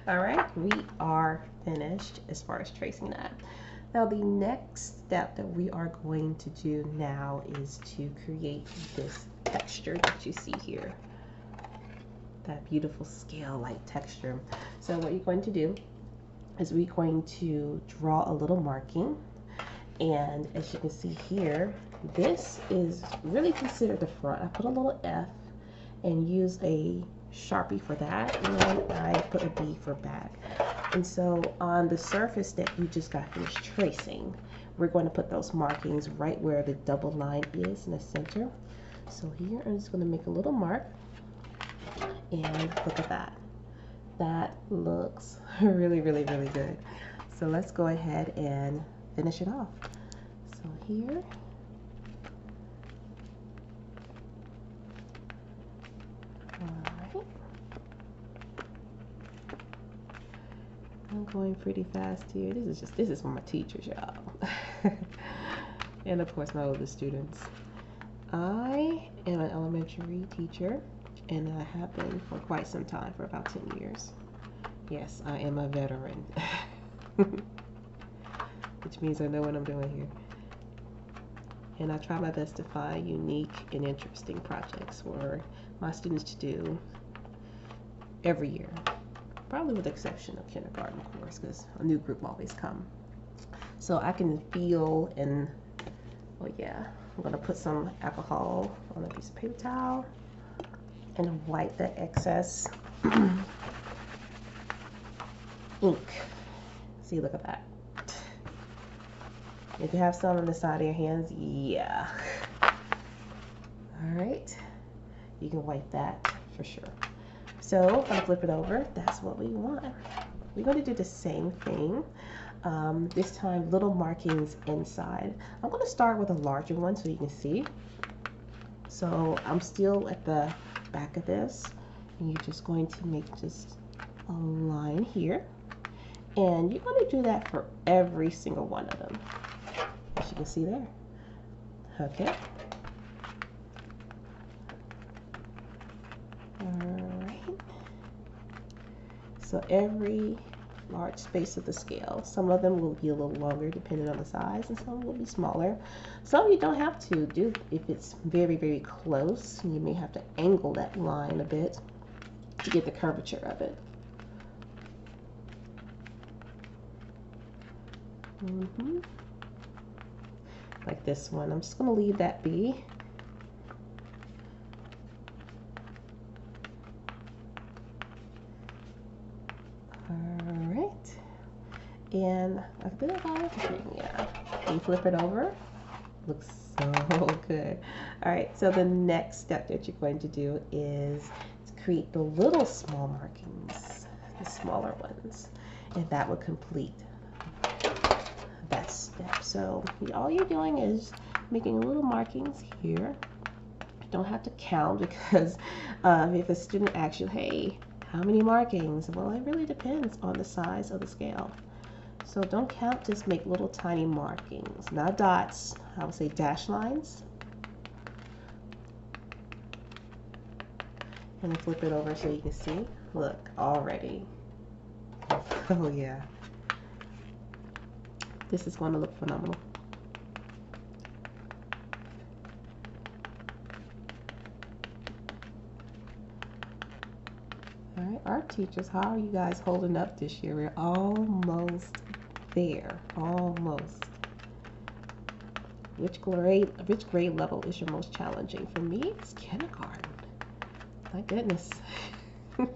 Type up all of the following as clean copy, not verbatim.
All right, we are finished as far as tracing that. Now the next step that we are going to do now is to create this texture that you see here. That beautiful scale-like texture. So what you're going to do is we're going to draw a little marking. And as you can see here, this is really considered the front. I put a little F and use a Sharpie for that, and I put a B for back. And so on the surface that you just got finished tracing, we're going to put those markings right where the double line is in the center. So here I'm just going to make a little mark, and look at that. That looks really, really, really good. So let's go ahead and finish it off. So here, alright. I'm going pretty fast here. This is for my teachers, y'all. And of course my older students. I am an elementary teacher, and I have been for quite some time, for about 10 years. Yes, I am a veteran. Which means I know what I'm doing here. And I try my best to find unique and interesting projects for my students to do every year. Probably with the exception of kindergarten, of course, because a new group always come. So I can feel and, oh yeah, I'm gonna put some alcohol on a piece of paper towel and wipe the excess ink. See, look at that. If you have some on the side of your hands, yeah. All right, you can wipe that for sure. So I'm gonna flip it over. That's what we want. We're going to do the same thing. This time, little markings inside. I'm going to start with a larger one so you can see. So I'm still at the back of this, and you're just going to make just a line here. And you're going to do that for every single one of them, as you can see there. Okay. So every large space of the scale, some of them will be a little longer depending on the size, and some will be smaller. Some you don't have to do if it's very, very close. You may have to angle that line a bit to get the curvature of it. Like this one, I'm just going to leave that be. And a bit of everything, yeah. You flip it over, looks so good. All right, so the next step that you're going to do is to create the little small markings, the smaller ones, and that will complete that step. So all you're doing is making little markings here. You don't have to count, because if a student asks you, hey, how many markings? Well, it really depends on the size of the scale. So don't count, just make little tiny markings, not dots. I would say dash lines. And then flip it over so you can see. Look, already. Oh yeah. This is going to look phenomenal. All right, art teachers, how are you guys holding up this year? We're almost there, almost. Which grade level is your most challenging? For me, it's kindergarten. My goodness. You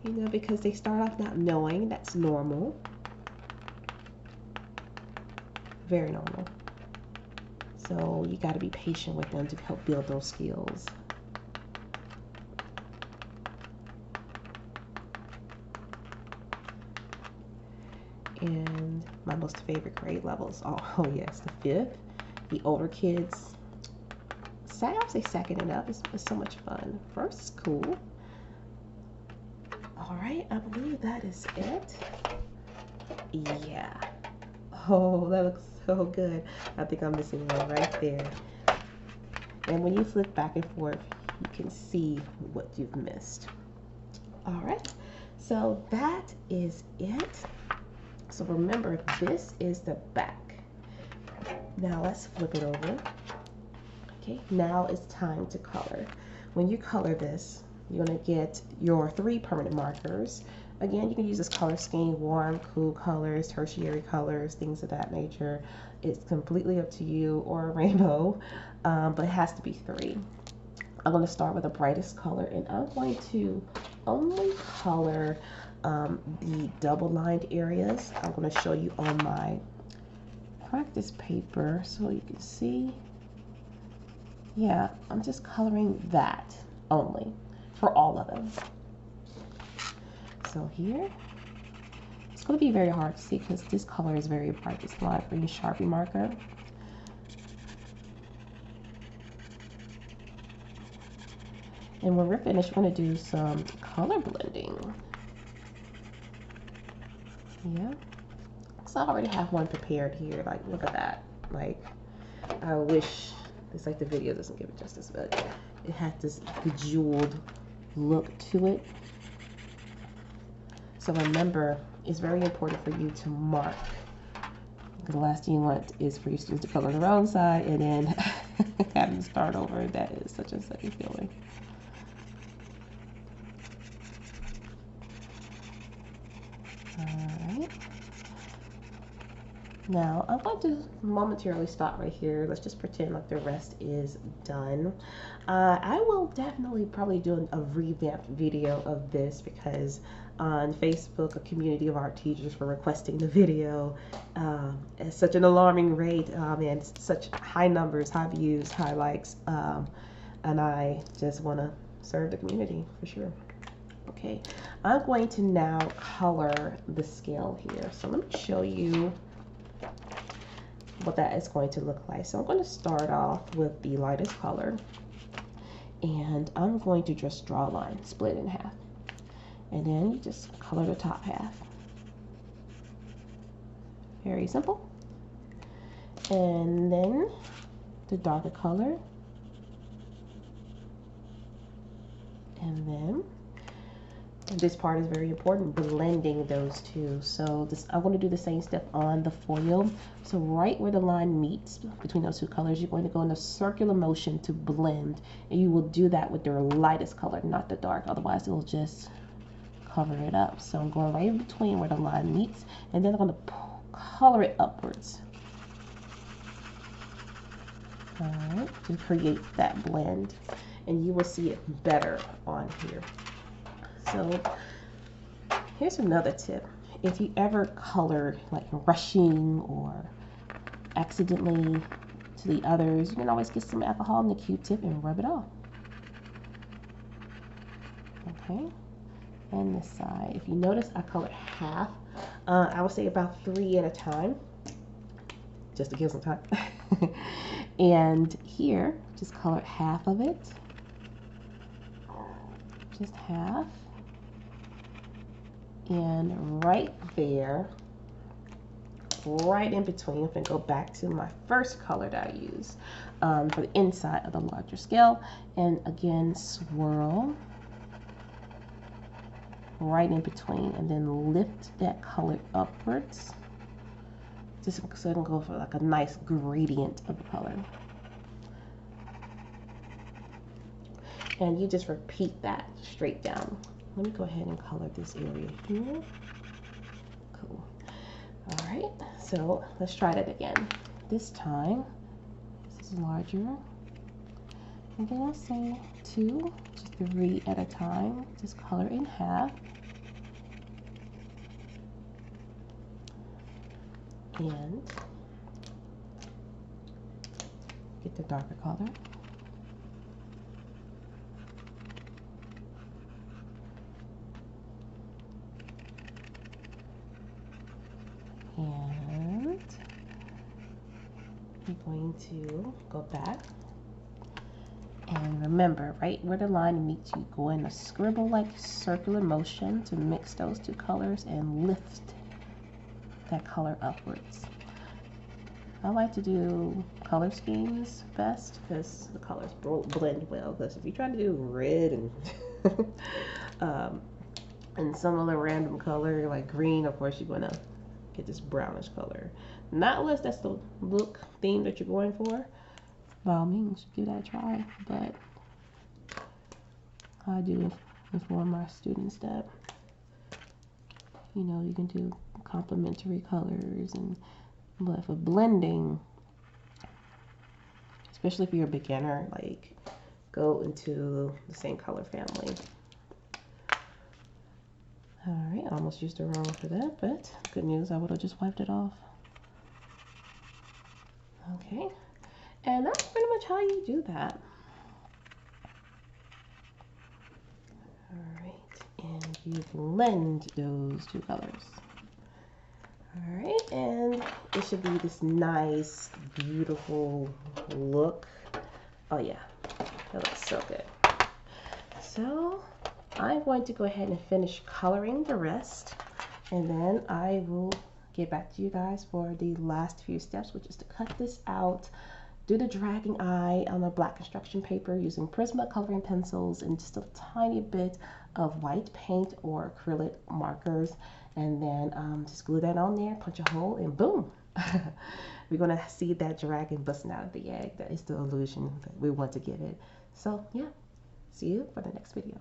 know, because they start off not knowing. That's normal. Very normal. So you got to be patient with them to help build those skills. And my most favorite grade levels, oh yes, the 5th. The older kids, I'll say second and up is so much fun. First is cool. All right, I believe that is it. Yeah. Oh, that looks so good. I think I'm missing one right there. And when you flip back and forth, you can see what you've missed. All right, so that is it. So remember, this is the back. Now let's flip it over. Okay, now it's time to color. When you color this, you're gonna get your 3 permanent markers. Again, you can use this color scheme: warm, cool colors, tertiary colors, things of that nature. It's completely up to you, or a rainbow, but it has to be 3. I'm going to start with the brightest color, and I'm going to only color the double lined areas. I'm going to show you on my practice paper so you can see. Yeah, I'm just coloring that only for all of them. So here, it's going to be very hard to see because this color is very bright. It's a light green Sharpie marker. And when we're finished, we're going to do some color blending. Yeah. So I already have one prepared here. Like, look at that. Like, I wish, it's like the video doesn't give it justice, but it had this bejeweled look to it. So remember, it's very important for you to mark. The last thing you want is for your students to color the wrong side and then having to start over. That is such a sucky feeling. Alright. Now, I'm going to momentarily stop right here. Let's just pretend like the rest is done. I will definitely probably do a revamped video of this because on Facebook, a community of art teachers were requesting the video at such an alarming rate, and such high numbers, high views, high likes, and I just want to serve the community for sure. Okay, I'm going to now color the scale here. So let me show you what that is going to look like. So I'm going to start off with the lightest color, and I'm going to just draw a line, split in half, and then you just color the top half. Very simple. And then the darker color, and then this part is very important, blending those two. So this, I want to do the same step on the foil. So right where the line meets between those two colors, you're going to go in a circular motion to blend, and you will do that with your lightest color, not the dark, otherwise it will just cover it up. So I'm going right in between where the line meets, and then I'm going to color it upwards. All right, to create that blend, and you will see it better on here. So here's another tip. If you ever colored like rushing or accidentally to the others, you can always get some alcohol in the Q-tip and rub it off. Okay, and this side. If you notice, I colored half. I would say about 3 at a time, just to give some time. And here, just colored half of it. Just half. And right there, right in between, I'm going to go back to my first color that I used for the inside of the larger scale. And again, swirl right in between, and then lift that color upwards, just so it can go for like a nice gradient of the color. And you just repeat that straight down. Let me go ahead and color this area here. Cool. All right, so let's try that again. This time, this is larger. And then I'll say 2, just 3 at a time. Just color in half. And get the darker color. And I'm going to go back, and remember, right where the line meets, you go in a scribble like circular motion to mix those two colors and lift that color upwards. I like to do color schemes best because the colors blend well, because if you try to do red and And some other random color like green. Of course, you're gonna get this brownish color. Not unless that's the look theme that you're going for. By all means, give that a try. But I do inform my students that, you know, you can do complementary colors, and but for blending, especially if you're a beginner, like go into the same color family. All right, I almost used the wrong for that, but good news, I would have just wiped it off. Okay, and that's pretty much how you do that. All right, and you blend those two colors. All right, and it should be this nice, beautiful look. Oh yeah, that looks so good. So I'm going to go ahead and finish coloring the rest, and then I will get back to you guys for the last few steps, which is to cut this out, do the dragging eye on the black construction paper using Prisma coloring pencils and just a tiny bit of white paint or acrylic markers, and then just glue that on there, punch a hole, and boom. We're going to see that dragon busting out of the egg. That is the illusion that we want to give it. So yeah, see you for the next video.